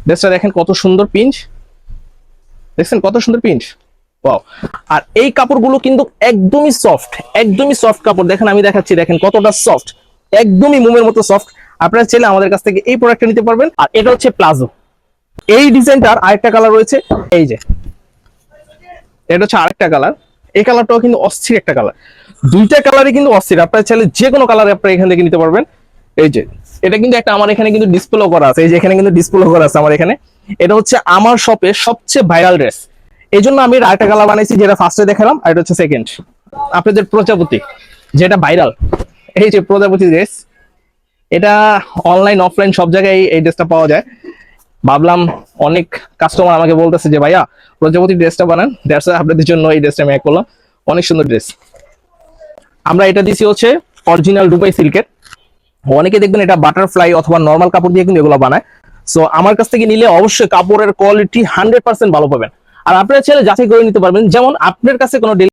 ড্রেসটা দেখেন কত সুন্দর পিঞ্চ, দেখছেন কত সুন্দর পিঞ্চ, ওয়াও। আর এই কাপড়গুলো কিন্তু একদমই সফট, একদমই সফট কাপড়। দেখেন আমি দেখাচ্ছি, দেখেন কতটা সফট, একদমই মোমের মতো সফট। আপনারা চাইলে আমাদের কাছ থেকে এই প্রোডাক্টটা নিতে পারবেন। আর এটা হচ্ছে প্লাজো। এই ডিজাইনটার আরেকটা কালার রয়েছে, এই যে এটা হচ্ছে আরেকটা কালার। এই কালারটাও কিন্তু অস্থির একটা কালার, দুইটা কালারই কিন্তু অস্থির। আপনারা চাইলে যে কোনো কালার আপনারা এখান থেকে নিতে পারবেন। এই যে এটা কিন্তু একটা আমার এখানে কিন্তু ডিসপ্লে করা আছে, এই যে এখানে কিন্তু ডিসপ্লে করা আছে আমার এখানে। এটা হচ্ছে আমার শপে সবচেয়ে ভাইরাল ড্রেস, এই জন্য আমি আরেকটা কালার বানাইছি, যেটা ফার্স্টে দেখালাম, আর এটা হচ্ছে সেকেন্ড। আপনাদের প্রজাপতি যেটা ভাইরাল, এই যে প্রজাপতি ড্রেস, এটা অনলাইন অফলাইন সব জায়গায় এই ড্রেসটা পাওয়া যায়। ভাবলাম অনেক কাস্টমার আমাকে বলতেছে যে ভাইয়া প্রজাপতি ড্রেসটা বানান, দ্যাটস আপনাদের জন্য এই ড্রেসটা আমি করলাম। অনেক সুন্দর ড্রেস। আমরা এটা দিছি হচ্ছে অরিজিনাল দুবাই সিল্কের। অনেকে দেখবেন এটা বাটারফ্লাই অথবা নর্মাল কাপড় দিয়ে কিন্তু এগুলো বানায়। সো আমার কাছ থেকে নিলে অবশ্যই কাপড়ের কোয়ালিটি 100% ভালো পাবেন। আর আপনারা চাইলে যাচাই করে নিতে পারবেন, যেমন আপনার কাছে কোনো